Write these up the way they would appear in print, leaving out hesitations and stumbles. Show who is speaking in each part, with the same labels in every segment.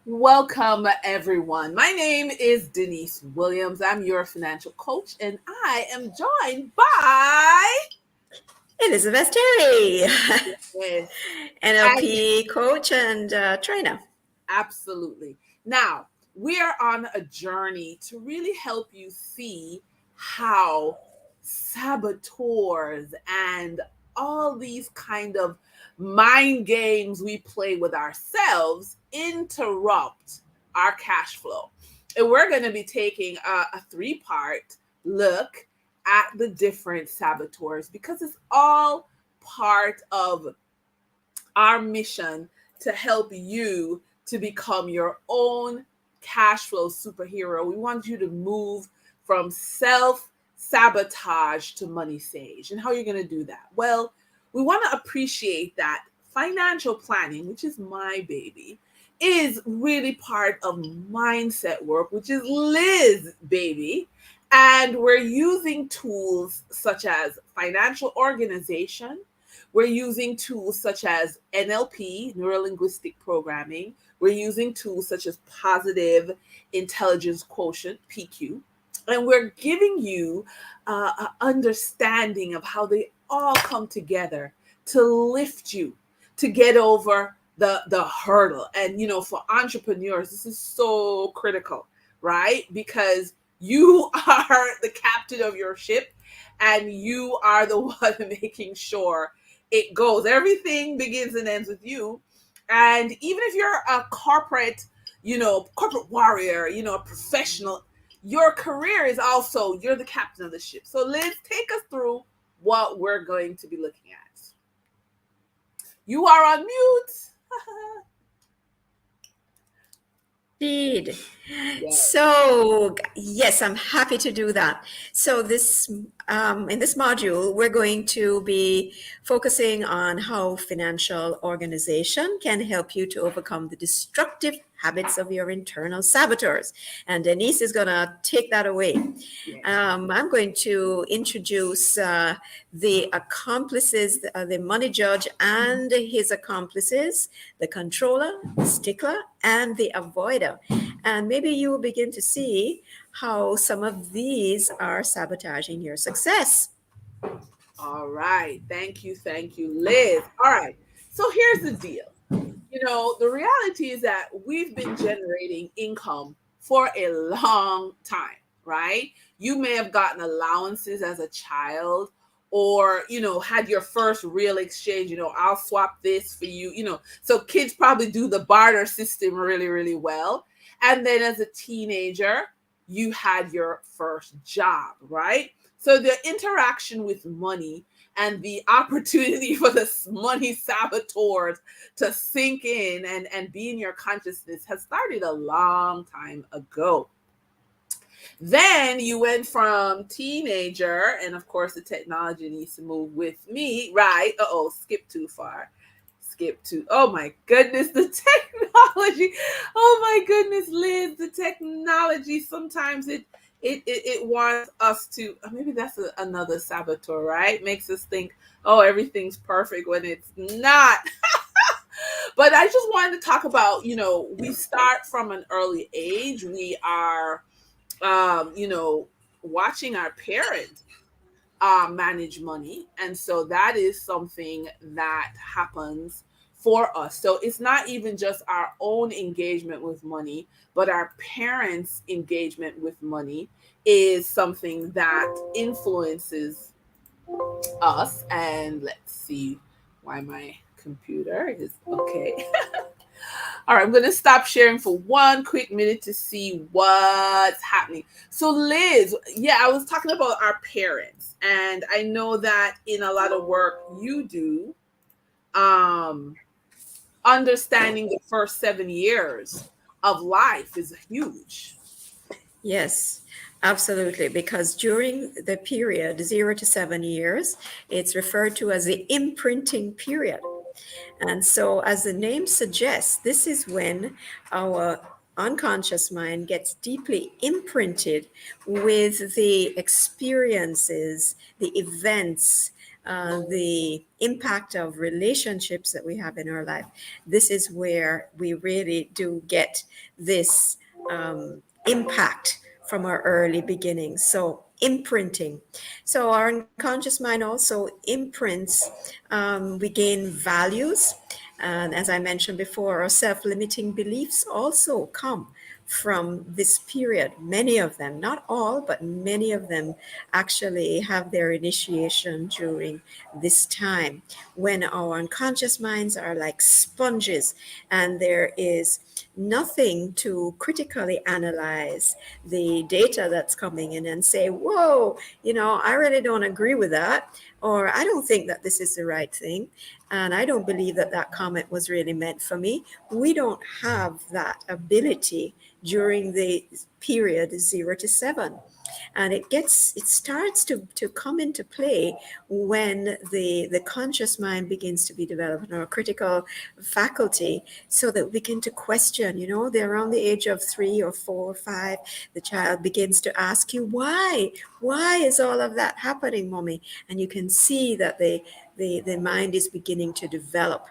Speaker 1: Welcome, everyone. My name is Denise Williams. I'm your financial coach, and I am joined by.
Speaker 2: Elizabeth Terry,
Speaker 1: Yes, and
Speaker 2: NLP coach and trainer.
Speaker 1: absolutely. Now, we are on a journey to really help you see how saboteurs and all these kind of mind games we play with ourselves interrupt our cash flow. And we're going to be taking a three-part look at the different saboteurs because it's all part of our mission to help you to become your own cash flow superhero. We want you to move from self sabotage to money sage. And how are you going to do that? Well, we want to appreciate that financial planning, which is my baby, is really part of mindset work, which is Liz baby. And we're using tools such as financial organization, we're using tools such as NLP, neuro linguistic programming. We're using tools such as positive intelligence quotient, PQ. And we're giving you an understanding of how they all come together to lift you to get over the hurdle. And, for entrepreneurs, this is so critical, right? Because you are the captain of your ship and you are the one making sure it goes. Everything begins and ends with you. And even if you're a corporate, corporate warrior, a professional, your career is also, you're the captain of the ship. So Liz, take us through what we're going to be looking at. You are on mute.
Speaker 2: Indeed.
Speaker 1: Yes.
Speaker 2: So yes, I'm happy to do that. So this in this module, we're going to be focusing on how financial organization can help you to overcome the destructive habits of your internal saboteurs. And Denise is going to take that away.
Speaker 1: Yes.
Speaker 2: I'm going to introduce the accomplices, the money judge and his accomplices, the controller, the stickler, and the avoider. And maybe you will begin to see how some of these are sabotaging your success.
Speaker 1: All right. Thank you, Liz. All right. So here's the deal. The reality is that we've been generating income for a long time, right? You may have gotten allowances as a child or, had your first real exchange, I'll swap this for you, So kids probably do the barter system really, really well. And then as a teenager, you had your first job, right? So the interaction with money and the opportunity for the money saboteurs to sink in and be in your consciousness has started a long time ago. Then you went from teenager, and of course, the technology needs to move with me, right? Skip too far. Oh my goodness, the technology. Oh my goodness, Liz, the technology. Sometimes it wants us to, maybe that's another saboteur, right? Makes us think, oh, everything's perfect when it's not. But I just wanted to talk about, we start from an early age. We are, watching our parents manage money. And so that is something that happens for us. So it's not even just our own engagement with money, but our parents' engagement with money is something that influences us. And let's see why my computer is okay. All right, I'm going to stop sharing for one quick minute to see what's happening. So, Liz, yeah, I was talking about our parents, and I know that in a lot of work you do, um, understanding the first 7 years of life is huge.
Speaker 2: Yes, absolutely. Because during the period 0 to 7 years, it's referred to as the imprinting period. And so, as the name suggests, this is when our unconscious mind gets deeply imprinted with the experiences, the events, the impact of relationships that we have in our life, this is where we really do get this impact from our early beginnings. So, imprinting. So, our unconscious mind also imprints, we gain values. And as I mentioned before, our self limiting beliefs also come from this period. Many of them, not all, but many of them actually have their initiation during this time when our unconscious minds are like sponges and there is nothing to critically analyze the data that's coming in and say, whoa, I really don't agree with that, or I don't think that this is the right thing, and I don't believe that that comment was really meant for me. We don't have that ability during the period 0 to 7, and it starts to come into play when the conscious mind begins to be developed, or critical faculty, so that we begin to question. They're around the age of 3 or 4 or 5. The child begins to ask you, why is all of that happening, mommy? And you can see that the mind is beginning to develop.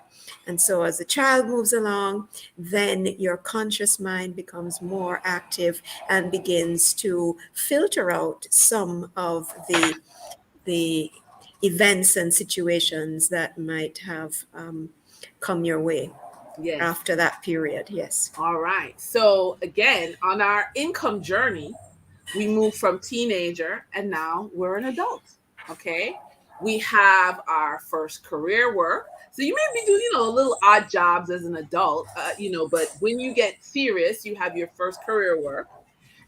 Speaker 2: And so as the child moves along, then your conscious mind becomes more active and begins to filter out some of the events and situations that might have come your way
Speaker 1: Yes.
Speaker 2: after that period. Yes.
Speaker 1: All right. So again, on our income journey, we move from teenager and now we're an adult. Okay. We have our first career work. So you may be doing, little odd jobs as an adult, but when you get serious, you have your first career work,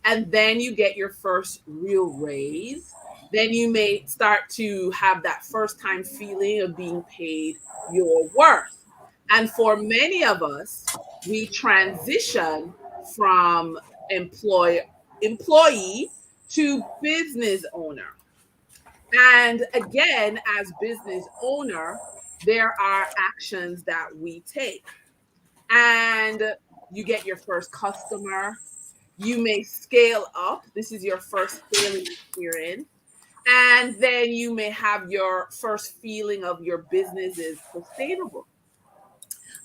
Speaker 1: and then you get your first real raise. Then you may start to have that first time feeling of being paid your worth. And for many of us, we transition from employ employee to business owner. And again, as business owner, there are actions that we take. And you get your first customer, you may scale up. This is your first scaling experience. And then you may have your first feeling of your business is sustainable.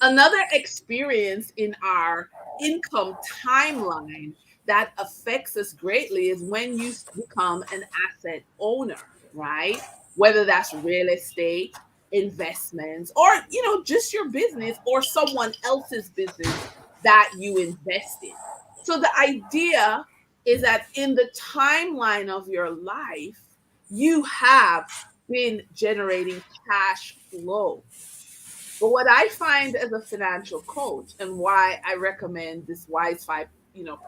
Speaker 1: Another experience in our income timeline that affects us greatly is when you become an asset owner, right? Whether that's real estate, investments, or just your business or someone else's business that you invest in. So the idea is that in the timeline of your life, you have been generating cash flow. But what I find as a financial coach, and why I recommend this Wise Five,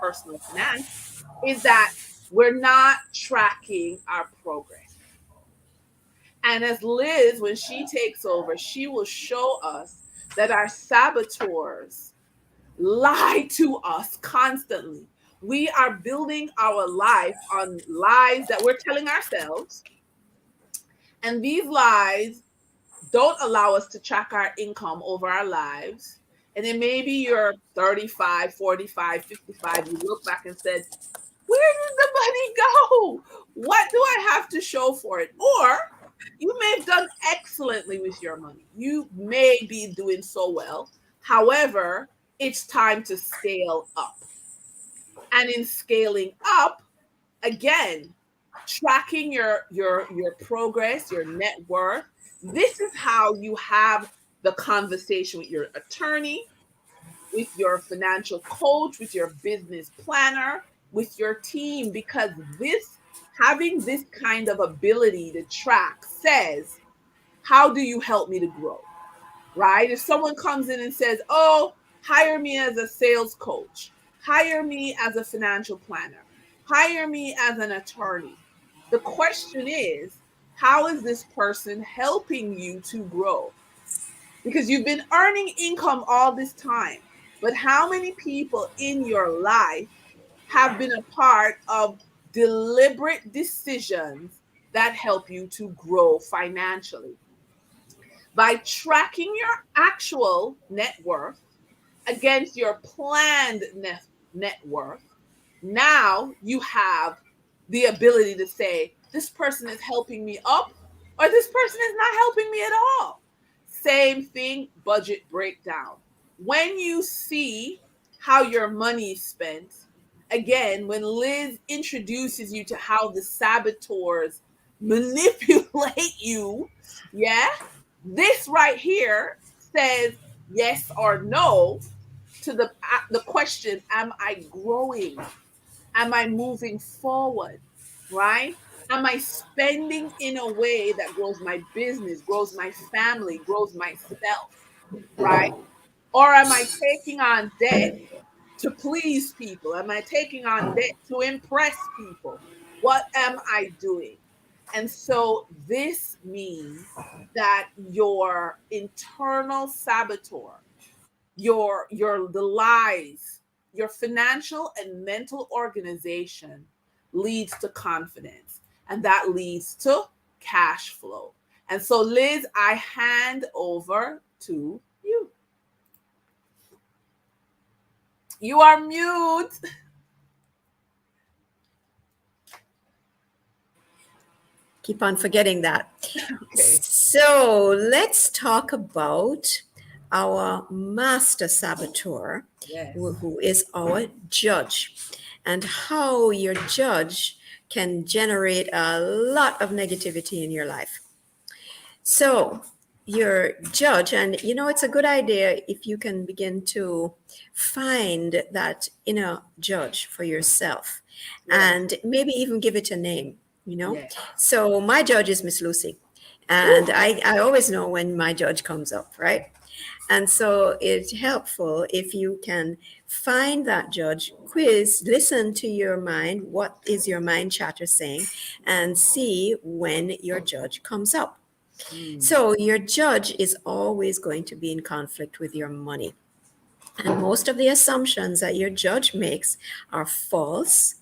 Speaker 1: personal finance, is that we're not tracking our progress. And as Liz, when she takes over, she will show us that our saboteurs lie to us constantly. We are building our life on lies that we're telling ourselves. And these lies don't allow us to track our income over our lives. And then maybe you're 35, 45, 55. You look back and said, where did the money go? What do I have to show for it? Or you may have done excellently with your money. You may be doing so well. However, it's time to scale up. And in scaling up, again, tracking your progress, your net worth. This is how you have the conversation with your attorney, with your financial coach, with your business planner, with your team, because this having this kind of ability to track says, how do you help me to grow? Right? If someone comes in and says, oh, hire me as a sales coach, hire me as a financial planner, hire me as an attorney. The question is, how is this person helping you to grow? Because you've been earning income all this time. But how many people in your life have been a part of deliberate decisions that help you to grow financially? By tracking your actual net worth against your planned net worth, now you have the ability to say, this person is helping me up or this person is not helping me at all. Same thing, budget breakdown. When you see how your money is spent, again, when Liz introduces you to how the saboteurs manipulate you, yeah, this right here says yes or no to the question, am I growing? Am I moving forward? Right? Am I spending in a way that grows my business, grows my family, grows myself? Right? Or am I taking on debt to please people? Am I taking on debt to impress people? What am I doing? And so this means that your internal saboteur, your the lies, your financial and mental organization leads to confidence, and that leads to cash flow. And so Liz, I hand over to you. You are mute.
Speaker 2: Keep on forgetting that.
Speaker 1: Okay.
Speaker 2: So let's talk about our master saboteur,
Speaker 1: Yes.
Speaker 2: who is our judge, and how your judge can generate a lot of negativity in your life. So, your judge, and it's a good idea if you can begin to find that inner judge for yourself
Speaker 1: Yes.
Speaker 2: and maybe even give it a name, you know.
Speaker 1: Yes.
Speaker 2: So, my judge is Miss Lucy,
Speaker 1: Ooh.
Speaker 2: and I always know when my judge comes up, right? And so, it's helpful if you can find that judge, quiz, listen to your mind, what is your mind chatter saying, and see when your judge comes up.
Speaker 1: Mm.
Speaker 2: So your judge is always going to be in conflict with your money. And most of the assumptions that your judge makes are false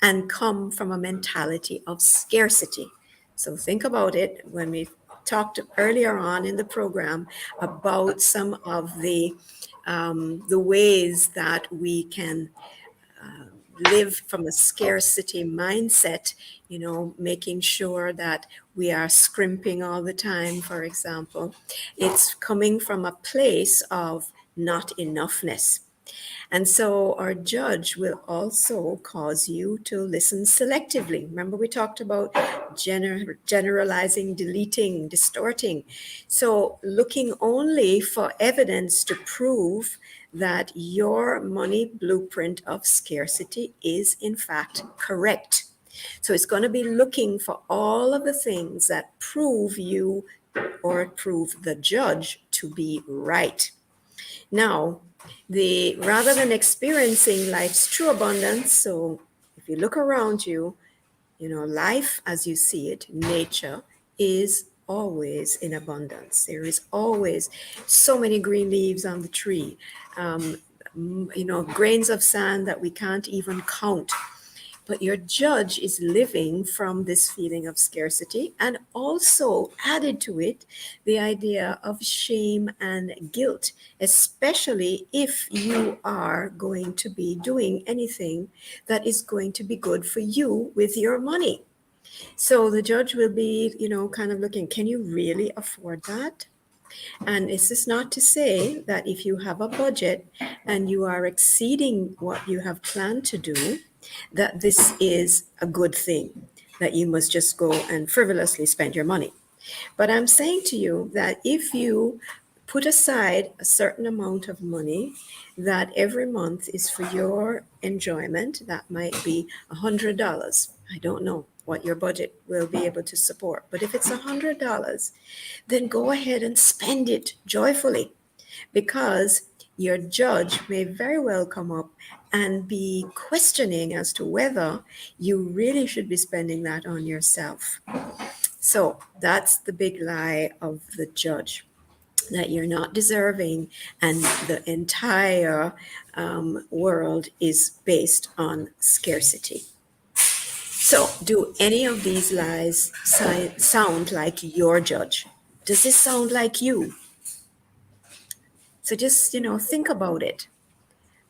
Speaker 2: and come from a mentality of scarcity. So think about it when we talked earlier on in the program about some of the ways that we can live from a scarcity mindset, making sure that we are scrimping all the time, for example. It's coming from a place of not enoughness. And so our judge will also cause you to listen selectively. Remember, we talked about generalizing, deleting, distorting. So, looking only for evidence to prove that your money blueprint of scarcity is, in fact, correct. So, it's going to be looking for all of the things that prove you or prove the judge to be right. Now, the rather than experiencing life's true abundance, so if you look around you, life as you see it, nature is always in abundance. There is always so many green leaves on the tree, um, grains of sand that we can't even count. But your judge is living from this feeling of scarcity, and also added to it the idea of shame and guilt, especially if you are going to be doing anything that is going to be good for you with your money. So the judge will be, kind of looking, can you really afford that? And this is not to say that if you have a budget and you are exceeding what you have planned to do, that this is a good thing, that you must just go and frivolously spend your money. But I'm saying to you that if you put aside a certain amount of money that every month is for your enjoyment, that might be $100. I don't know what your budget will be able to support, but if it's $100, then go ahead and spend it joyfully, because your judge may very well come up and be questioning as to whether you really should be spending that on yourself. So that's the big lie of the judge, that you're not deserving, and the entire world is based on scarcity. So, do any of these lies sound like your judge? Does this sound like you? So just, think about it.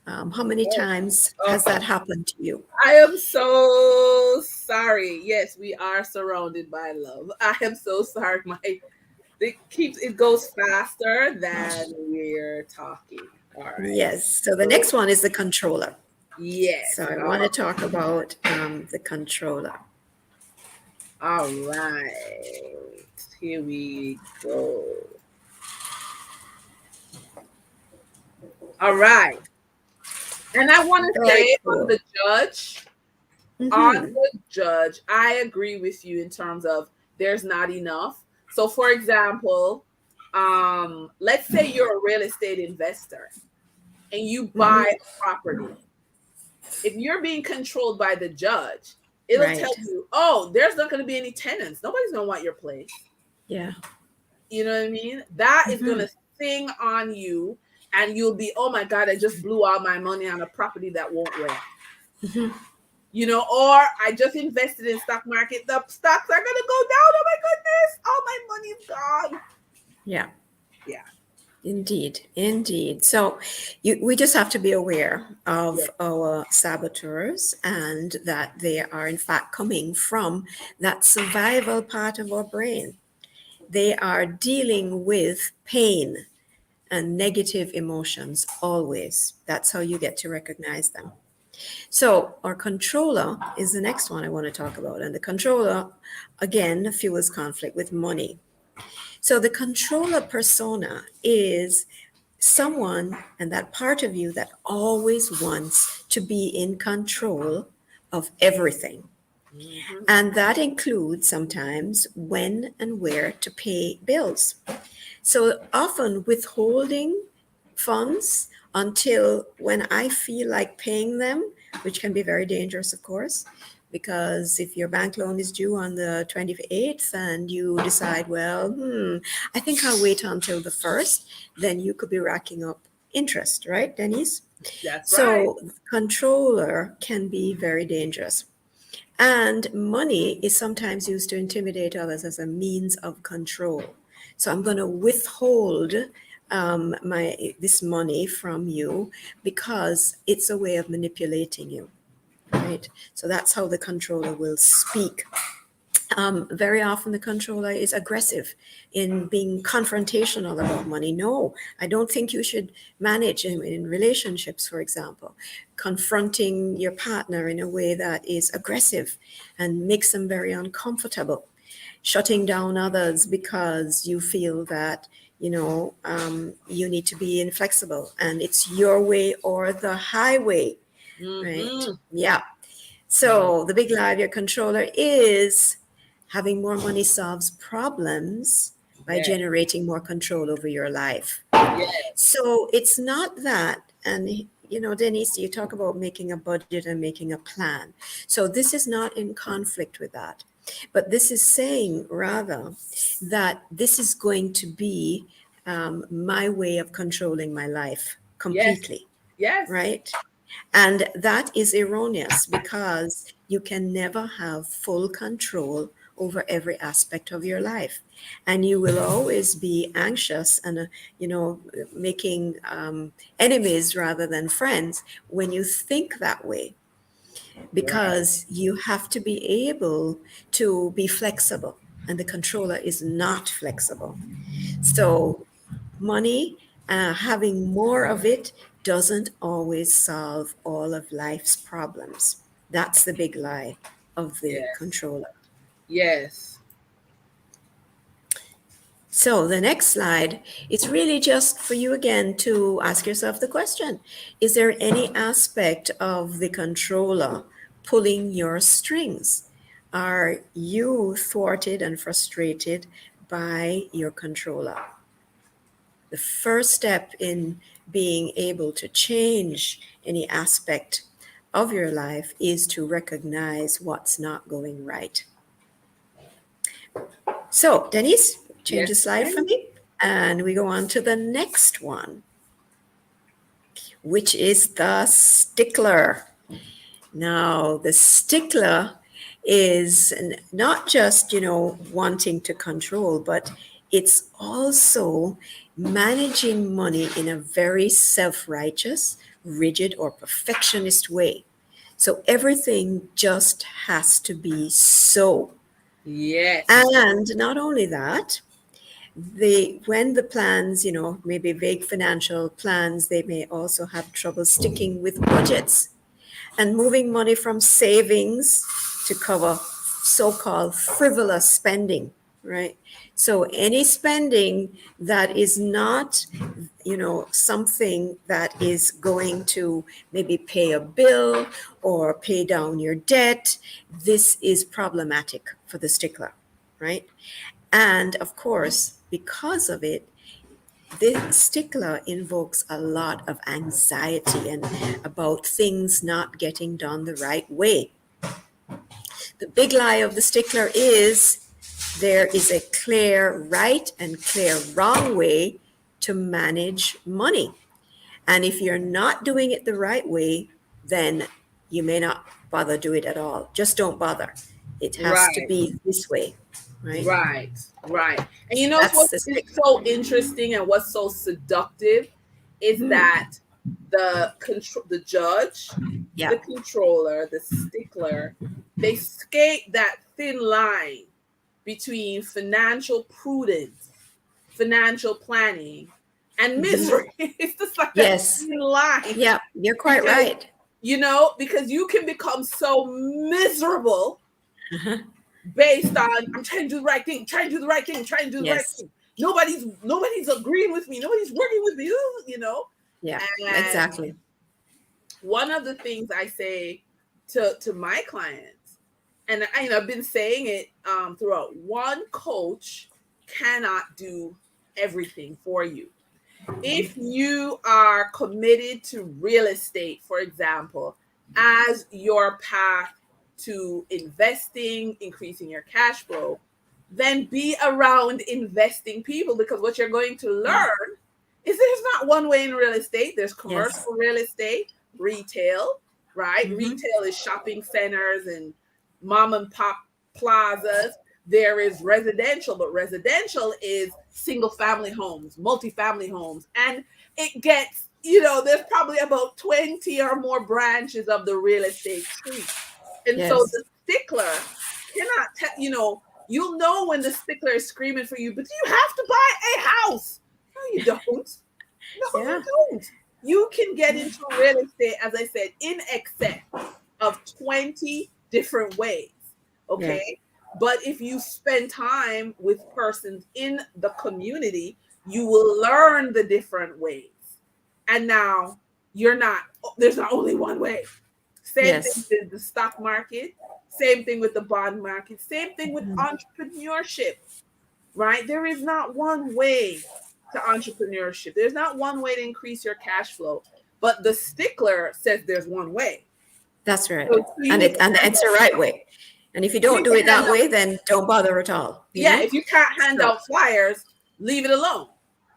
Speaker 2: How many
Speaker 1: Oh,
Speaker 2: times
Speaker 1: oh,
Speaker 2: has that happened to you?
Speaker 1: I am so sorry. Yes, we are surrounded by love. I am so sorry. It goes faster than we're talking. All right.
Speaker 2: Yes. So the
Speaker 1: So
Speaker 2: next one is the controller. So
Speaker 1: yes.
Speaker 2: I want to talk about the controller.
Speaker 1: All right. Here we go. All right. And I want to
Speaker 2: Very
Speaker 1: say
Speaker 2: cool.
Speaker 1: on
Speaker 2: Hmm.
Speaker 1: the judge, I agree with you in terms of there's not enough. So for example, let's say you're a real estate investor and you buy
Speaker 2: Hmm.
Speaker 1: a property. If you're being controlled by the judge, it'll tell
Speaker 2: Right.
Speaker 1: you, oh, there's not going to be any tenants. Nobody's going to want your place.
Speaker 2: Yeah.
Speaker 1: You know what I mean? That is going
Speaker 2: Hmm.
Speaker 1: to sing on you, and you'll be, oh my God, I just blew all my money on a property that won't rent.
Speaker 2: Hmm.
Speaker 1: Or I just invested in stock market. The stocks are going to go down. Oh my goodness. All my money's gone.
Speaker 2: Yeah.
Speaker 1: Yeah.
Speaker 2: Indeed, indeed. So we just have to be aware
Speaker 1: Yeah.
Speaker 2: of our saboteurs and that they are, in fact, coming from that survival part of our brain. They are dealing with pain and negative emotions always. That's how you get to recognize them. So, our controller is the next one I want to talk about. And the controller, again, fuels conflict with money. So, the controller persona is someone and that part of you that always wants to be in control of everything.
Speaker 1: Hmm.
Speaker 2: And that includes sometimes when and where to pay bills. So often withholding funds until when I feel like paying them, which can be very dangerous, of course, because if your bank loan is due on the 28th and you decide, well, I think I'll wait until the 1st, then you could be racking up interest, right, Dennise?
Speaker 1: That's right.
Speaker 2: So controller can be very dangerous. And money is sometimes used to intimidate others as a means of control. So I'm going to withhold my this money from you because it's a way of manipulating you, right? So that's how the controller will speak. Very often the controller is aggressive in being confrontational about money. No, I don't think you should manage in relationships, for example, confronting your partner in a way that is aggressive and makes them very uncomfortable, shutting down others because you feel that you need to be inflexible and it's your way or the highway, right?
Speaker 1: Hmm.
Speaker 2: Yeah. So the big lie of your controller is having more money solves problems by
Speaker 1: Yeah.
Speaker 2: generating more control over your life.
Speaker 1: Yeah.
Speaker 2: So it's not that, and Dennise, you talk about making a budget and making a plan. So this is not in conflict with that, but this is saying rather that this is going to be my way of controlling my life
Speaker 1: Yes.
Speaker 2: completely,
Speaker 1: Yes.
Speaker 2: right? And that is erroneous because you can never have full control over every aspect of your life. And you will always be anxious and, making enemies rather than friends when you think that way,
Speaker 1: Right.
Speaker 2: because you have to be able to be flexible. And the controller is not flexible. So money, having more of it doesn't always solve all of life's problems. That's the big lie of the
Speaker 1: Yes.
Speaker 2: controller.
Speaker 1: Yes.
Speaker 2: So the next slide, it's really just for you again to ask yourself the question, is there any aspect of the controller pulling your strings? Are you thwarted and frustrated by your controller? The first step in being able to change any aspect of your life is to recognize what's not going right. So, Dennise, change the
Speaker 1: Yes,
Speaker 2: slide for
Speaker 1: ma'am.
Speaker 2: me. And we go on to the next one, which is the stickler. Now, the stickler is not just, wanting to control, but it's also managing money in a very self-righteous, rigid, or perfectionist way. So everything just has to be so.
Speaker 1: Yes.
Speaker 2: And not only that, they when the plans, maybe vague financial plans, they may also have trouble sticking with budgets and moving money from savings to cover so-called frivolous spending, right? So any spending that is not, something that is going to maybe pay a bill or pay down your debt, this is problematic for the stickler, right? And of course, because of it, this stickler invokes a lot of anxiety and about things not getting done the right way. The big lie of the stickler is there is a clear right and clear wrong way to manage money. And if you're not doing it the right way, then you may not bother do it at all. Just don't bother. It has to
Speaker 1: Right.
Speaker 2: be this way, right?
Speaker 1: Right, right. And you
Speaker 2: So
Speaker 1: know
Speaker 2: that's
Speaker 1: what
Speaker 2: the
Speaker 1: is
Speaker 2: stickler.
Speaker 1: so interesting and what's so seductive is that the judge,
Speaker 2: Yeah.
Speaker 1: the controller, the stickler, they skate that thin line between financial prudence, financial planning, and misery. It's just like that
Speaker 2: Yes.
Speaker 1: thin line
Speaker 2: Yeah, you're quite
Speaker 1: because
Speaker 2: right.
Speaker 1: because you can become so miserable
Speaker 2: Uh-huh.
Speaker 1: based on I'm trying to do the right thing, trying to do the right thing, trying to do the right
Speaker 2: Yes.
Speaker 1: thing. Nobody's agreeing with me. Nobody's working with me. You know.
Speaker 2: Yeah,
Speaker 1: And
Speaker 2: exactly.
Speaker 1: one of the things I say to my clients, and I've been saying it throughout. One coach cannot do everything for you. If you are committed to real estate, for example, as your path to investing, increasing your cash flow, then be around investing people because what you're going to learn is there's not one way in real estate. There's
Speaker 2: Yes.
Speaker 1: commercial real estate, retail, right?
Speaker 2: Hmm.
Speaker 1: Retail is shopping centers and mom and pop plazas. There is residential, but residential is single family homes, multi-family homes, and it gets, there's probably about 20 or more branches of the real estate tree. And so
Speaker 2: Yes.
Speaker 1: the stickler cannot tell, you'll know when the stickler is screaming for you, but you have to buy a house. No, you don't. No, you
Speaker 2: Yeah.
Speaker 1: don't. You can get into real estate, as I said, in excess of 20 different ways.
Speaker 2: Yeah.
Speaker 1: Okay. But if you spend time with persons in the community, you will learn the different ways. And now there's not only one way. Same thing
Speaker 2: Yes.
Speaker 1: with the stock market, same thing with the bond market, same thing with entrepreneurship, right? There is not one way to entrepreneurship. There's not one way to increase your cash flow, but the stickler says there's one way.
Speaker 2: That's right.
Speaker 1: So you
Speaker 2: And
Speaker 1: need to
Speaker 2: it's the right way. And if you
Speaker 1: you
Speaker 2: don't
Speaker 1: need
Speaker 2: do
Speaker 1: to
Speaker 2: it
Speaker 1: hand
Speaker 2: that
Speaker 1: out
Speaker 2: way, then don't bother at all,
Speaker 1: yeah, if you can't hand
Speaker 2: So
Speaker 1: out flyers, leave it alone.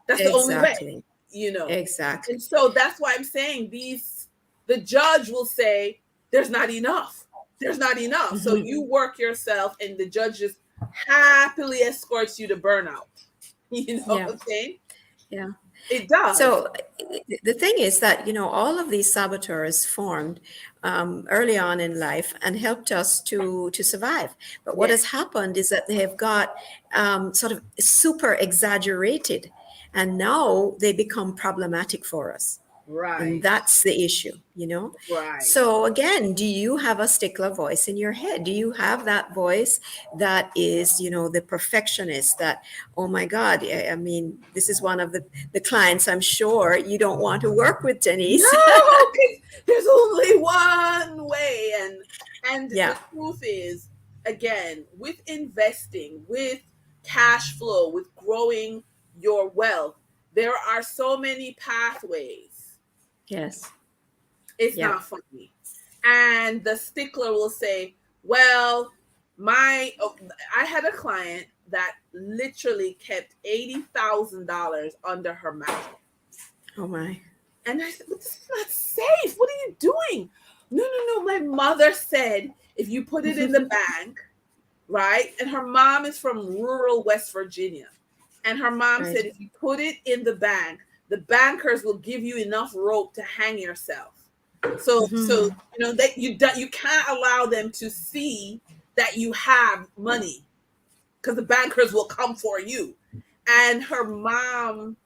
Speaker 1: That's the only way,
Speaker 2: exactly.
Speaker 1: you know.
Speaker 2: Exactly.
Speaker 1: And so that's why I'm saying the judge will say there's not enough. There's not enough. So
Speaker 2: Hmm.
Speaker 1: you work yourself and the judge just happily escorts you to burnout. You know what
Speaker 2: Yeah.
Speaker 1: I'm saying?
Speaker 2: Yeah.
Speaker 1: It does.
Speaker 2: So the thing is that, all of these saboteurs formed early on in life and helped us to survive. But what
Speaker 1: Yeah.
Speaker 2: has happened is that they have got sort of super exaggerated, and now they become problematic for us. And
Speaker 1: Right.
Speaker 2: that's the issue.
Speaker 1: Right.
Speaker 2: So again, do you have a stickler voice in your head? Do you have that voice that is, the perfectionist that, oh my God, I mean, this is one of the clients I'm sure you don't want to work with, Dennise.
Speaker 1: No, 'cause there's only one way. And the
Speaker 2: Yeah.
Speaker 1: truth is, again, with investing, with cash flow, with growing your wealth, there are so many pathways.
Speaker 2: Yes.
Speaker 1: It's
Speaker 2: Yeah.
Speaker 1: not funny. And the stickler will say, well, I had a client that literally kept $80,000 under her mattress.
Speaker 2: Oh my.
Speaker 1: And I said, but this is not safe. What are you doing? No, no, no. My mother said if you put it in the bank, right? And her mom is from rural West Virginia. And her mom
Speaker 2: Right.
Speaker 1: said, if you put it in the bankers will give you enough rope to hang yourself. So
Speaker 2: Hmm.
Speaker 1: that you can't allow them to see that you have money, because the bankers will come for you. And her mom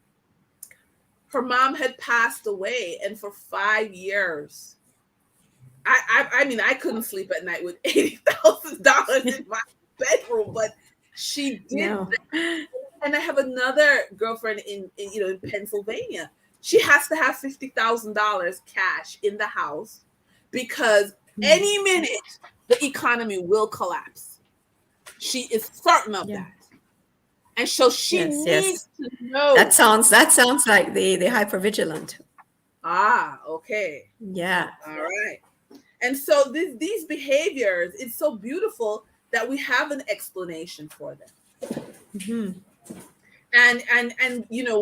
Speaker 1: had passed away, and for 5 years, I mean, I couldn't sleep at night with $80,000 in my bedroom, but she did.
Speaker 2: No.
Speaker 1: And I have another girlfriend in Pennsylvania. She has to have $50,000 cash in the house, because any minute the economy will collapse. She is certain of
Speaker 2: Yeah.
Speaker 1: that. And so she
Speaker 2: Yes. Yes.
Speaker 1: needs to know.
Speaker 2: That sounds like the hypervigilant.
Speaker 1: Okay.
Speaker 2: Yeah.
Speaker 1: All right. And so these behaviors, it's so beautiful that we have an explanation for them.
Speaker 2: Hmm.
Speaker 1: And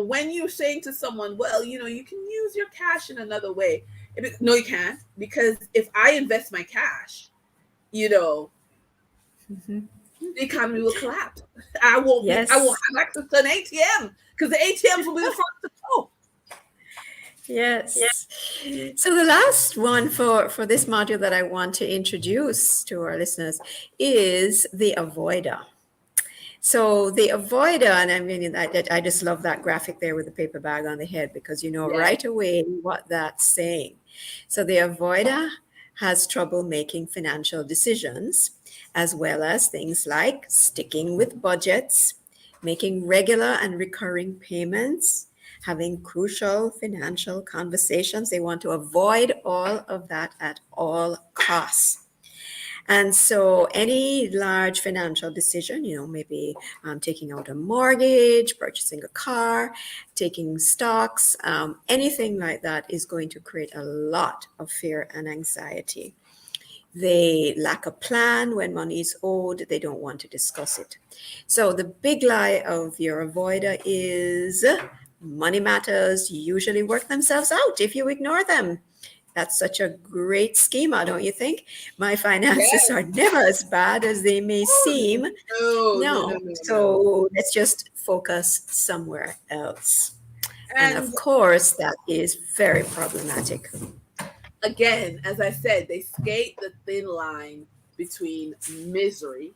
Speaker 1: when you're saying to someone, well, you can use your cash in another way. No, you can't, because if I invest my cash, you know
Speaker 2: Hmm.
Speaker 1: the economy will collapse. I won't
Speaker 2: Yes.
Speaker 1: have access to an ATM, because the ATMs will be the first to go.
Speaker 2: Yes. So the last one for this module that I want to introduce to our listeners is the avoider. So the avoider, and I mean, I just love that graphic there with the paper bag on the head, because you know
Speaker 1: Yes.
Speaker 2: right away what that's saying. So the avoider has trouble making financial decisions, as well as things like sticking with budgets, making regular and recurring payments, having crucial financial conversations. They want to avoid all of that at all costs. And so, any large financial decision, maybe taking out a mortgage, purchasing a car, taking stocks, anything like that is going to create a lot of fear and anxiety. They lack a plan when money is owed, they don't want to discuss it. So, the big lie of your avoider is money matters usually work themselves out if you ignore them. That's such a great schema, don't you think? My finances
Speaker 1: Yes.
Speaker 2: are never as bad as they may seem.
Speaker 1: No, no, no,
Speaker 2: No.
Speaker 1: no, no.
Speaker 2: So let's just focus somewhere else. And
Speaker 1: And
Speaker 2: of course, that is very problematic.
Speaker 1: again, as I said, they skate the thin line between misery.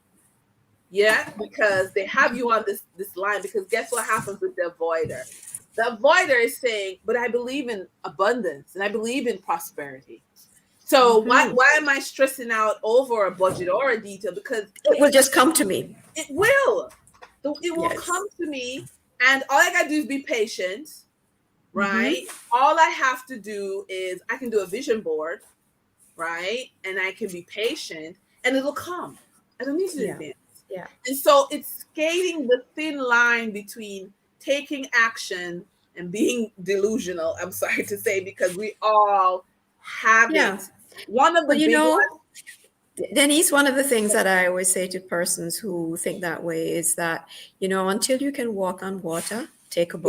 Speaker 1: Yeah, because they have you on this line, because guess what happens with the avoider? The avoider is saying, but I believe in abundance and I believe in prosperity. So why
Speaker 2: Mhm.
Speaker 1: why am I stressing out over a budget or a detail? Because
Speaker 2: It will just come to me.
Speaker 1: it will. It will
Speaker 2: Yes.
Speaker 1: come to me, and all I gotta do is be patient,
Speaker 2: Hmm.
Speaker 1: right? All I have to do is I can do a vision board, right? And I can be patient, and it'll come. I don't need to do
Speaker 2: Yeah.
Speaker 1: anything.
Speaker 2: Yeah.
Speaker 1: And so it's skating the thin line between taking action and being delusional. I'm sorry to say, because we all have
Speaker 2: Yeah.
Speaker 1: it. One of the
Speaker 2: Well,
Speaker 1: big ones,
Speaker 2: Denise, one of the things that I always say to persons who think that way is that, until you can walk on water, take a
Speaker 1: yes.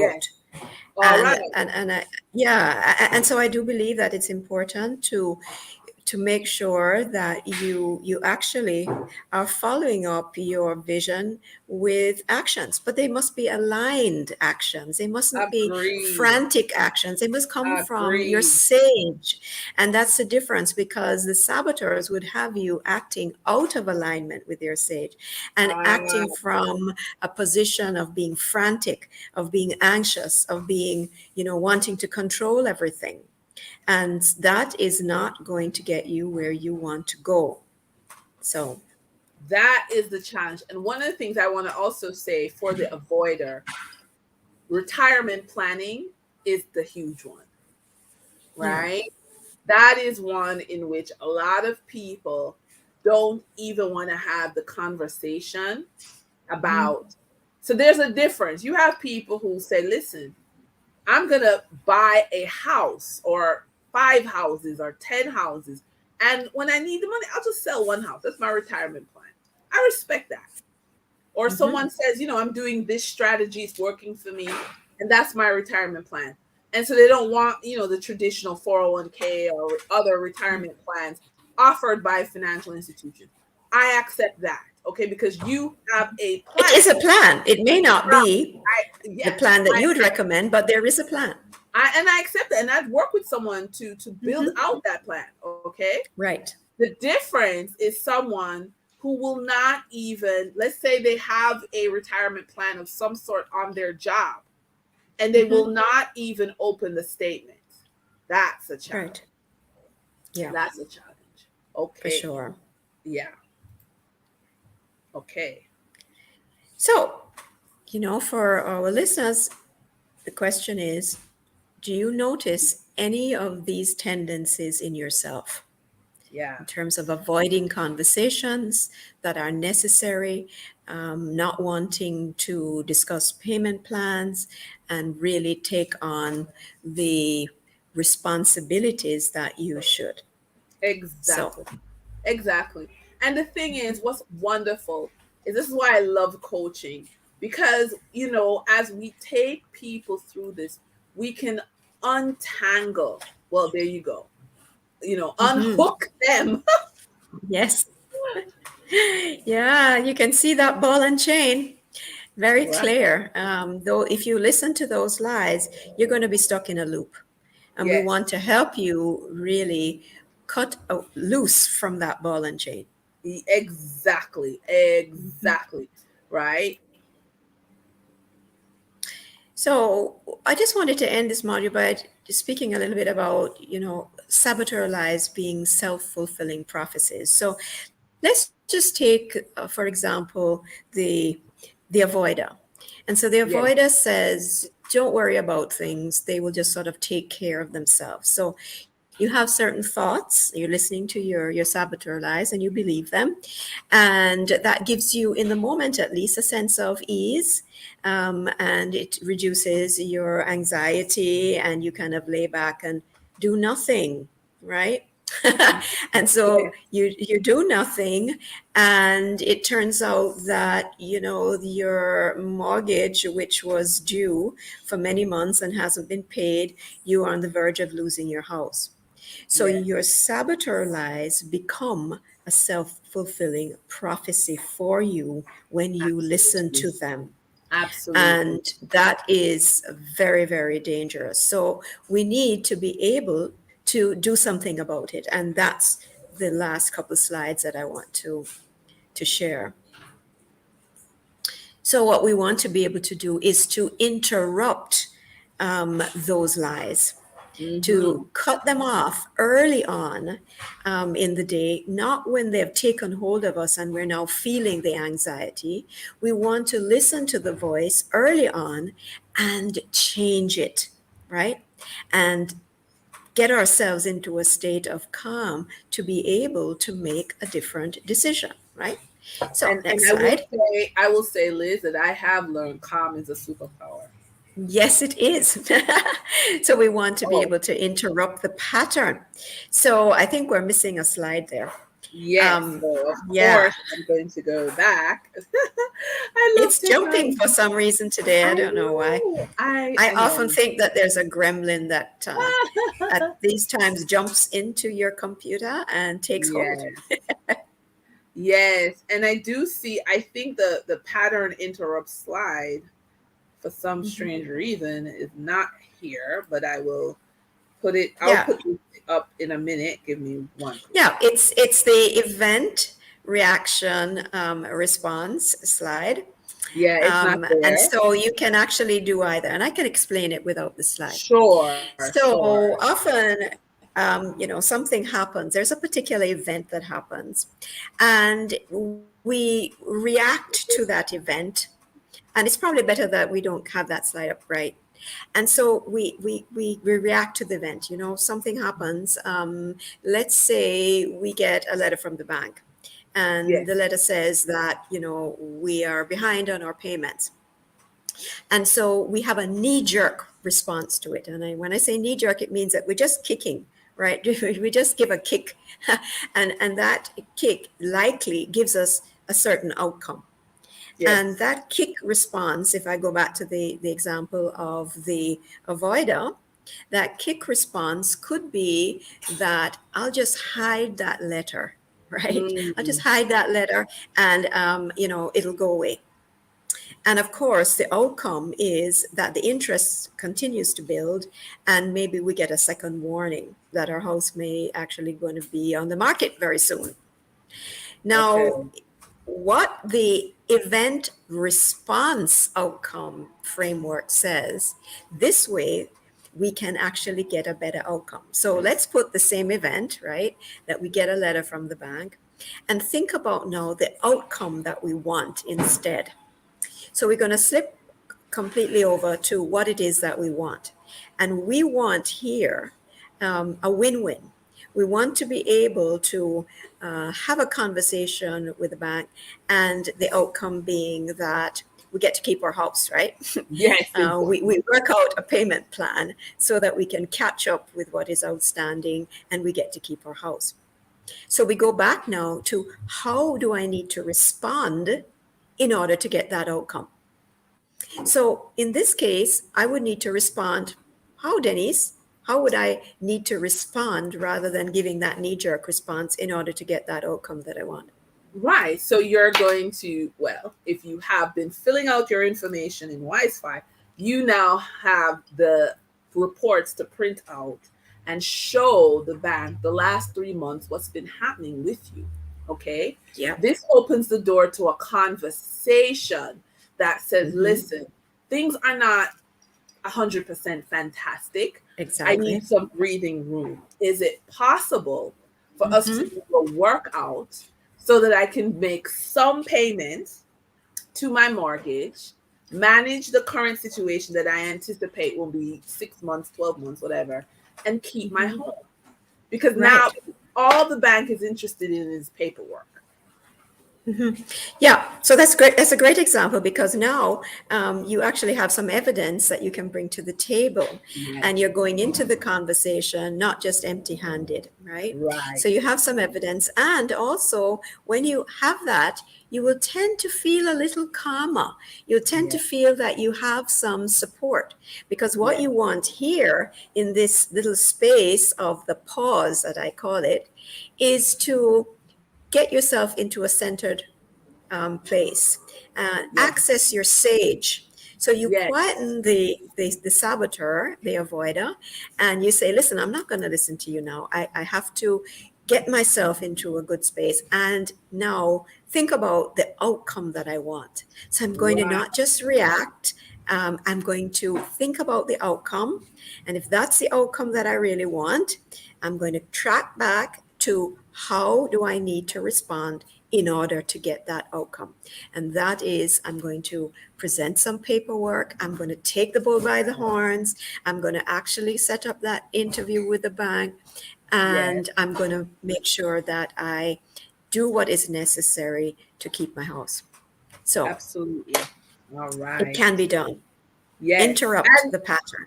Speaker 2: boat.
Speaker 1: All
Speaker 2: And
Speaker 1: right.
Speaker 2: yeah, and so I do believe that it's important to make sure that you actually are following up your vision with actions, but they must be aligned actions. They mustn't be
Speaker 1: Agreed.
Speaker 2: frantic actions. They must come from your
Speaker 1: Agreed.
Speaker 2: sage. And that's the difference, because the saboteurs would have you acting out of alignment with your sage and acting
Speaker 1: Ah,
Speaker 2: from a position of being frantic, of being anxious, of being, wanting to control everything. And that is not going to get you where you want to go. So,
Speaker 1: that is the challenge. And one of the things I want to also say for the avoider, retirement planning is the huge one,
Speaker 2: yeah.
Speaker 1: right? That is one in which a lot of people don't even want to have the conversation
Speaker 2: Mhm.
Speaker 1: about. So there's a difference. You have people who say, listen, I'm going to buy a house or 5 houses or 10 houses. And when I need the money, I'll just sell one house. That's my retirement plan. I respect that. Or
Speaker 2: Mhm.
Speaker 1: someone says, I'm doing this strategy, it's working for me, and that's my retirement plan. And so they don't want, the traditional 401k or other retirement plans offered by financial institutions. I accept that. okay, because you have a
Speaker 2: It
Speaker 1: plan.
Speaker 2: is a plan. It may not be the
Speaker 1: Yes,
Speaker 2: plan that you'd recommend, but there is a plan.
Speaker 1: I accept that, and I've worked with someone to build
Speaker 2: Hmm.
Speaker 1: out that plan. Okay,
Speaker 2: Right.
Speaker 1: the difference is someone who will not even, let's say they have a retirement plan of some sort on their job, and they will
Speaker 2: Hmm.
Speaker 1: not even open the statement. That's a challenge.
Speaker 2: Right. Yeah,
Speaker 1: That's a challenge.
Speaker 2: for
Speaker 1: Okay.
Speaker 2: sure.
Speaker 1: Yeah. Okay.
Speaker 2: So, for our listeners, the question is, do you notice any of these tendencies in yourself
Speaker 1: Yeah.
Speaker 2: in terms of avoiding conversations that are necessary, not wanting to discuss payment plans, and really take on the responsibilities that you should? So,
Speaker 1: Exactly. Exactly. And the thing is, what's wonderful is this is why I love coaching, because, as we take people through this, we can untangle. Well, there you go.
Speaker 2: mhm,
Speaker 1: Unhook them.
Speaker 2: yes. Yeah, you can see that ball and chain very
Speaker 1: Right.
Speaker 2: clear. Though, if you listen to those lies, you're going to be stuck in a loop. And we
Speaker 1: Yes.
Speaker 2: want to help you really cut loose from that ball and chain.
Speaker 1: Exactly. Exactly. Right.
Speaker 2: So I just wanted to end this module by speaking a little bit about, saboteur lies being self-fulfilling prophecies. So let's just take, for example, the the avoider. And so the
Speaker 1: Yes.
Speaker 2: avoider says, don't worry about things. They will just sort of take care of themselves. So you have certain thoughts, you're listening to your saboteur lies and you believe them. And that gives you, in the moment at least, a sense of ease. And it reduces your anxiety and you kind of lay back and do nothing, right? And so
Speaker 1: Yes.
Speaker 2: you do nothing, and it turns out that your mortgage, which was due for many months and hasn't been paid, you are on the verge of losing your house. So
Speaker 1: Yes.
Speaker 2: your saboteur lies become a self-fulfilling prophecy for you when you listen
Speaker 1: Absolutely.
Speaker 2: to them.
Speaker 1: Absolutely.
Speaker 2: And that is very, very dangerous. So we need to be able to do something about it. And that's the last couple of slides that I want to share. So what we want to be able to do is to interrupt those lies,
Speaker 1: Mm-hmm.
Speaker 2: to cut them off early on in the day, not when they've taken hold of us and we're now feeling the anxiety. We want to listen to the voice early on and change it, right? And get ourselves into a state of calm to be able to make a different decision, right? So,
Speaker 1: And
Speaker 2: next slide.
Speaker 1: I will say, Liz, that I have learned calm is a superpower.
Speaker 2: Yes, it is. So we want to be
Speaker 1: Oh,
Speaker 2: able to interrupt the pattern. So I think we're missing a slide there.
Speaker 1: yes.
Speaker 2: Um,
Speaker 1: So of
Speaker 2: yeah,
Speaker 1: course I'm going to go back. I love
Speaker 2: it's jumping for
Speaker 1: technology.
Speaker 2: some reason today. I
Speaker 1: I
Speaker 2: don't know why.
Speaker 1: know.
Speaker 2: I
Speaker 1: I
Speaker 2: often
Speaker 1: know.
Speaker 2: think that there's a gremlin that at these times jumps into your computer and takes hold.
Speaker 1: Yes. Yes. And I do see, I think the pattern interrupt slide for some
Speaker 2: Mhm.
Speaker 1: strange reason is not here, but I'll
Speaker 2: Yeah,
Speaker 1: put it up in a minute. Give me one quick
Speaker 2: yeah.
Speaker 1: second.
Speaker 2: It's the event reaction response slide.
Speaker 1: Yeah, it's not
Speaker 2: And
Speaker 1: there.
Speaker 2: so you can actually do either, and I can explain it without the slide.
Speaker 1: Sure, sure.
Speaker 2: So often, something happens. There's a particular event that happens, and we react to that event. And it's probably better that we don't have that slide up right. And so we react to the event. Something happens. Let's say we get a letter from the bank, and the
Speaker 1: Yes.
Speaker 2: letter says that we are behind on our payments. And so we have a knee jerk response to it. And when I say knee jerk, it means that we're just kicking, right? We just give a kick. And that kick likely gives us a certain outcome. And
Speaker 1: Yes.
Speaker 2: that kick response, if I go back to the example of the avoider, that kick response could be that I'll just hide that letter. right? I'll just
Speaker 1: Mm.
Speaker 2: hide that letter and, it'll go away. And of course, the outcome is that the interest continues to build, and maybe we get a second warning that our house may actually going to be on the market very soon.
Speaker 1: Okay.
Speaker 2: Now, what the event response outcome framework says, this way we can actually get a better outcome. So let's put the same event, right, that we get a letter from the bank, and think about now the outcome that we want instead. So we're going to slip completely over to what it is that we want. And we want here a win win. We want to be able to have a conversation with the bank, and the outcome being that we get to keep our house, right?
Speaker 1: Yes,
Speaker 2: We work out a payment plan so that we can catch up with what is outstanding, and we get to keep our house. So we go back now to how do I need to respond in order to get that outcome? So in this case, I would need to respond, how, Dennise? How would I need to respond rather than giving that knee jerk response in order to get that outcome that I want?
Speaker 1: right. So you're going to, well, if you have been filling out your information in Wi-Fi, you now have the reports to print out and show the bank the last 3 months what's been happening with you. Okay.
Speaker 2: Yeah.
Speaker 1: This opens the door to a conversation that says,
Speaker 2: Mm-hmm.
Speaker 1: listen, things are not 100% fantastic. I
Speaker 2: Exactly.
Speaker 1: need some breathing room. Is it possible for us to
Speaker 2: Mm-hmm.
Speaker 1: do a workout so that I can make some payments to my mortgage, manage the current situation that I anticipate will be 6 months, 12 months, whatever, and keep my
Speaker 2: Mm-hmm.
Speaker 1: home? Because now
Speaker 2: Right.
Speaker 1: all the bank is interested in is paperwork.
Speaker 2: Mhm. Yeah, so that's great. That's a great example because now you actually have some evidence that you can bring to the table,
Speaker 1: Yes.
Speaker 2: and you're going into the conversation not just empty-handed, right?
Speaker 1: Right.
Speaker 2: So you have some evidence, and also when you have that, you will tend to feel a little calmer. You'll tend
Speaker 1: Yeah.
Speaker 2: to feel that you have some support, because what
Speaker 1: Yeah.
Speaker 2: you want here in this little space of the pause that I call it is to get yourself into a centered place.
Speaker 1: Yeah.
Speaker 2: Access your sage. So you
Speaker 1: Yes.
Speaker 2: quieten the saboteur, the avoider, and you say, listen, I'm not going to listen to you now. I have to get myself into a good space and now think about the outcome that I want. So I'm going to
Speaker 1: Right.
Speaker 2: not just react. I'm going to think about the outcome. And if that's the outcome that I really want, I'm going to track back to how do I need to respond in order to get that outcome. And that is, I'm going to present some paperwork. I'm going to take the bull by the horns. I'm going to actually set up that interview with the bank.
Speaker 1: Yes.
Speaker 2: And I'm going to make sure that I do what is necessary to keep my house. So
Speaker 1: Absolutely. All
Speaker 2: it
Speaker 1: right.
Speaker 2: can be done.
Speaker 1: Yes.
Speaker 2: Interrupt the pattern.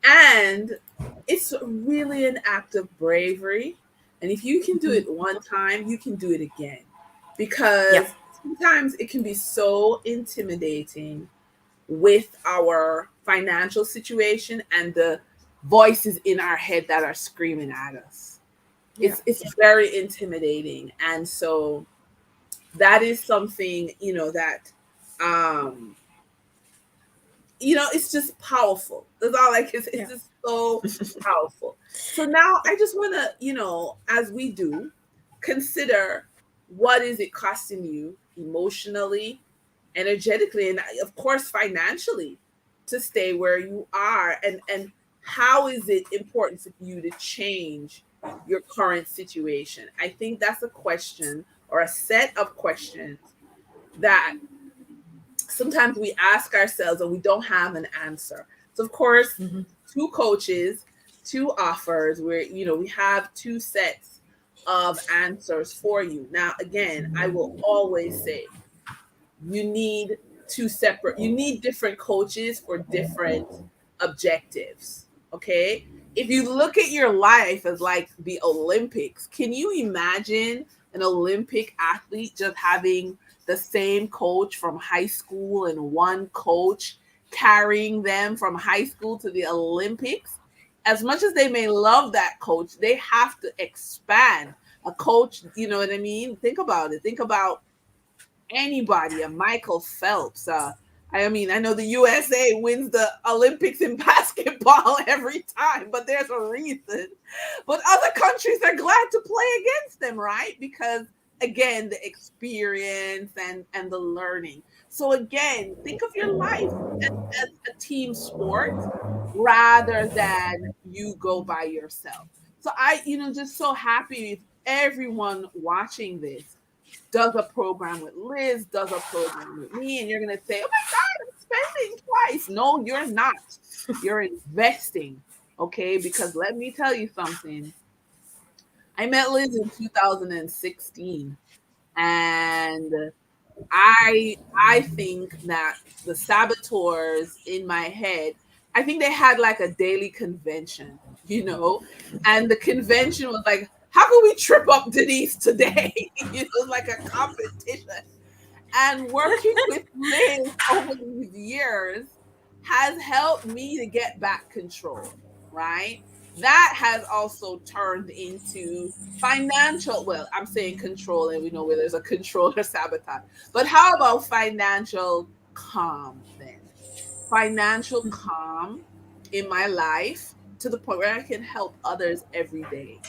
Speaker 1: And it's really an act of bravery. And if you can do
Speaker 2: Mhm.
Speaker 1: it one time, you can do it again.
Speaker 2: Yeah.
Speaker 1: Because sometimes it can be so intimidating with our financial situation and the voices in our head that are screaming at us.
Speaker 2: Yeah.
Speaker 1: It's very intimidating. And so that is something, that um it's just powerful. That's all I can say. It's
Speaker 2: Yeah.
Speaker 1: just so powerful. So now I just want to, as we do, consider what is it costing you emotionally, energetically, and of course financially to stay where you are, and how is it important for you to change your current situation? I think that's a question or a set of questions that sometimes we ask ourselves and we don't have an answer. So of course,
Speaker 2: Mhm.
Speaker 1: two coaches, two offers where we have two sets of answers for you. Now again, I will always say you need different coaches for different objectives. Okay? If you look at your life as like the Olympics, can you imagine an Olympic athlete just having the same coach from high school and one coach carrying them from high school to the Olympics? As much as they may love that coach, they have to expand a coach, you know what I mean? Think about it. Think about anybody, a Michael Phelps. I mean, I know the USA wins the Olympics in basketball every time, but there's a reason. But other countries are glad to play against them, right? Because again, the experience and the learning. So again, think of your life as a team sport rather than you go by yourself. So just so happy with everyone watching this does a program with Liz, does a program with me, and you're going to say, oh my God, I'm spending twice. No, you're not. You're investing, okay? Because let me tell you something. I met Liz in 2016, and I I think that the saboteurs in my head, I think they had like a daily convention, and the convention was like, how can we trip up Dennise today? Like a competition. And working with Liz over these years has helped me to get back control, right? That has also turned into financial, well, I'm saying control, and we know where there's a control or sabotage. But how about financial calm then? Financial calm in my life to the point where I can help others every day.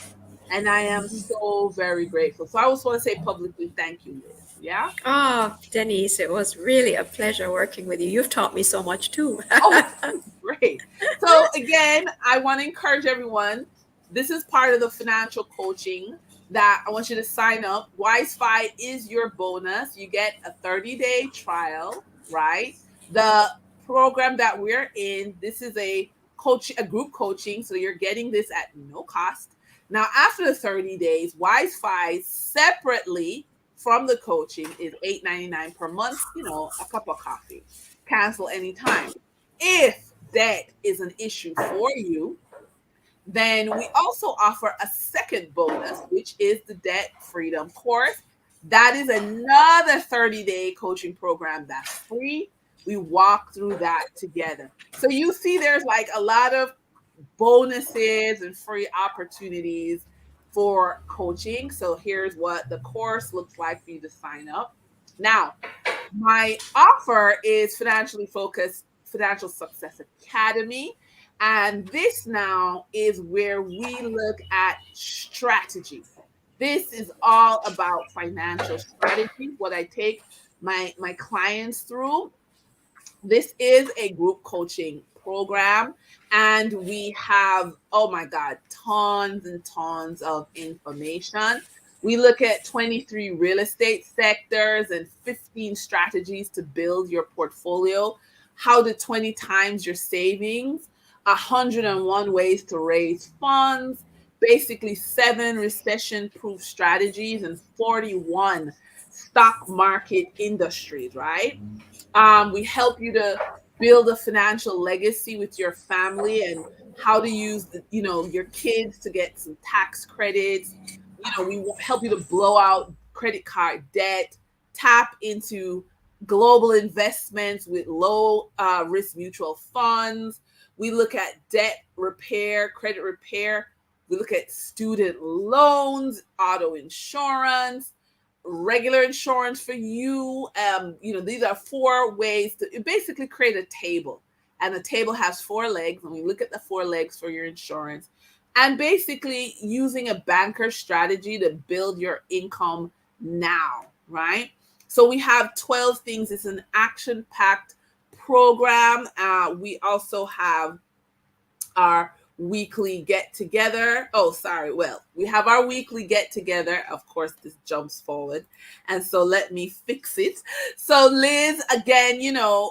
Speaker 1: And I am so very grateful. So I also want to say publicly thank you, Liz. Yeah.
Speaker 2: Ah, Denise, it was really a pleasure working with you. You've taught me so much too.
Speaker 1: Oh, great. So again, I want to encourage everyone. This is part of the financial coaching that I want you to sign up. WiseFi is your bonus. You get a 30-day trial, right? The program that we're in, this is a group coaching, so you're getting this at no cost. Now, after the 30 days, WiseFi separately from the coaching is $8.99 per month, a cup of coffee. Cancel anytime. If debt is an issue for you, then we also offer a second bonus, which is the debt freedom course. That is another 30-day coaching program that's free. We walk through that together. So you see, there's like a lot of bonuses and free opportunities for coaching. So here's what the course looks like for you to sign up. Now, my offer is Financially Focused Financial Success Academy. And this now is where we look at strategy. This is all about financial strategy, what I take my clients through. This is a group coaching program, and we have, oh my God, tons and tons of information. We look at 23 real estate sectors and 15 strategies to build your portfolio, how to 20 times your savings, 101 ways to raise funds, basically 7 recession proof strategies, and 41 stock market industries, right? We help you to build a financial legacy with your family and how to use your kids to get some tax credits. We help you to blow out credit card debt, tap into global investments with low risk mutual funds. We look at debt repair, credit repair. We look at student loans, auto insurance, regular insurance for you. These are 4 ways to basically create a table. And the table has 4 legs. And we look at the 4 legs for your insurance. And basically using a banker strategy to build your income now, right? So we have 12 things. It's an action-packed program. We also have our weekly get together. Oh, sorry. Well, we have our weekly get together. Of course, this jumps forward. And so let me fix it. So, Liz, again,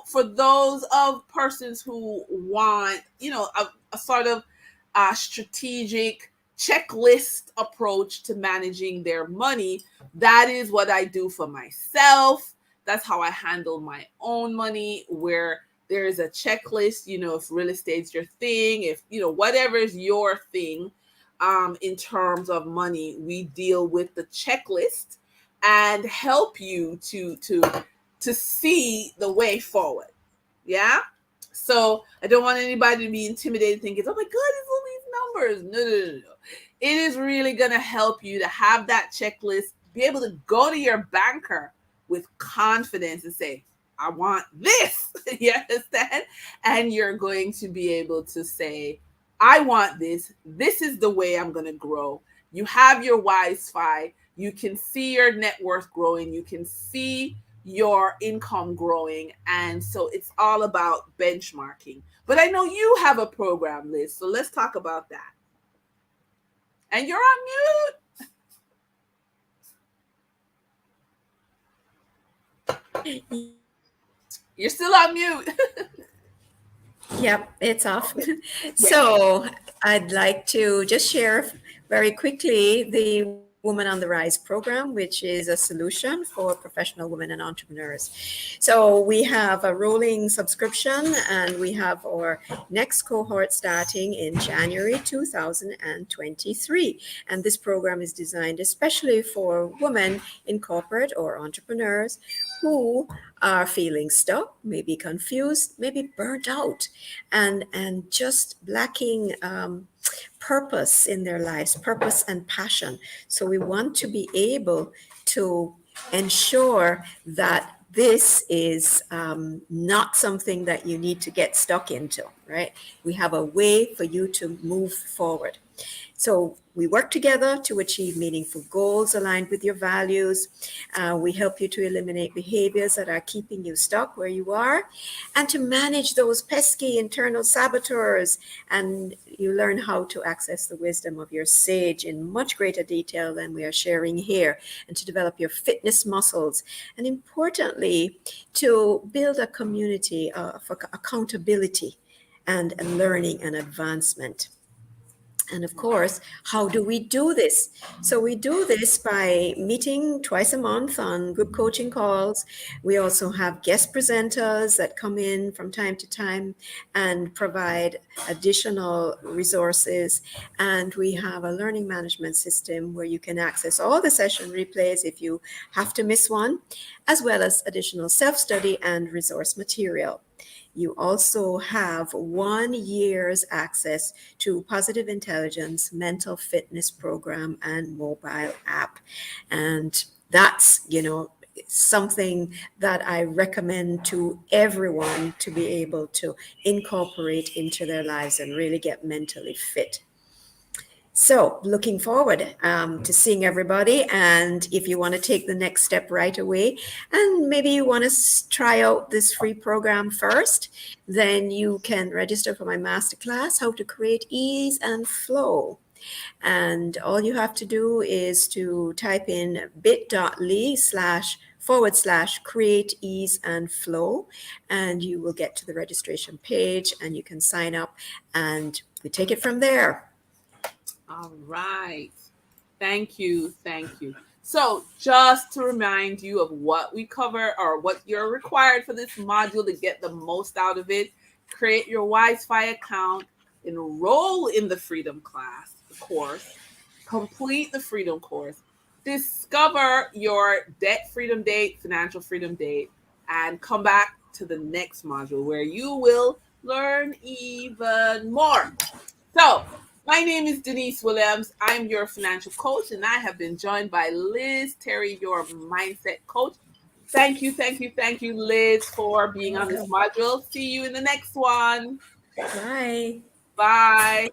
Speaker 1: for those of persons who want, a sort of strategic checklist approach to managing their money, that is what I do for myself. That's how I handle my own money, where there is a checklist, if real estate's your thing, if, whatever is your thing, in terms of money, we deal with the checklist and help you to see the way forward. Yeah. So I don't want anybody to be intimidated thinking, oh my God, it's Louise numbers. No, no, no, no. It is really going to help you to have that checklist, be able to go to your banker with confidence and say, I want this. You understand? And you're going to be able to say, I want this. This is the way I'm going to grow. You have your Wi-Fi. You can see your net worth growing. You can see your income growing. And so it's all about benchmarking. But I know you have a program, Liz. So let's talk about that. And you're on mute. You're still on mute.
Speaker 2: Yep, it's off.
Speaker 1: Okay. Yeah.
Speaker 2: So I'd like to just share very quickly the Woman on the Rise program, which is a solution for professional women and entrepreneurs. So we have a rolling subscription, and we have our next cohort starting in January 2023. And this program is designed especially for women in corporate or entrepreneurs who are feeling stuck, maybe confused, maybe burnt out, and just lacking purpose in their lives, purpose and passion. So we want to be able to ensure that this is not something that you need to get stuck into, right? We have a way for you to move forward. So we work together to achieve meaningful goals aligned with your values. We help you to eliminate behaviors that are keeping you stuck where you are, and to manage those pesky internal saboteurs. And you learn how to access the wisdom of your sage in much greater detail than we are sharing here, and to develop your fitness muscles. And importantly, to build a community for accountability and learning and advancement. And of course, how do we do this? So we do this by meeting twice a month on group coaching calls. We also have guest presenters that come in from time to time and provide additional resources. And we have a learning management system where you can access all the session replays if you have to miss one, as well as additional self-study and resource material. You also have 1 year's access to Positive Intelligence mental fitness program and mobile app. And that's, something that I recommend to everyone to be able to incorporate into their lives and really get mentally fit. So, looking forward to seeing everybody. And if you want to take the next step right away, and maybe you want to try out this free program first, then you can register for my masterclass, How to Create Ease and Flow. And all you have to do is to type in bit.ly// create ease and flow, and you will get to the registration page and you can sign up, and we take it from there.
Speaker 1: All right. Thank you. Thank you. So, just to remind you of what we cover or what you're required for this module to get the most out of it, create your Wi-Fi account, enroll in the Freedom class, the course, complete the Freedom course, discover your debt freedom date, financial freedom date, and come back to the next module where you will learn even more. So, my name is Dennise Williams. I'm your financial coach, and I have been joined by Liz Terry, your mindset coach. Thank you, Liz, for being on this
Speaker 2: Welcome.
Speaker 1: module. See you in the next one.
Speaker 2: Bye.
Speaker 1: Bye.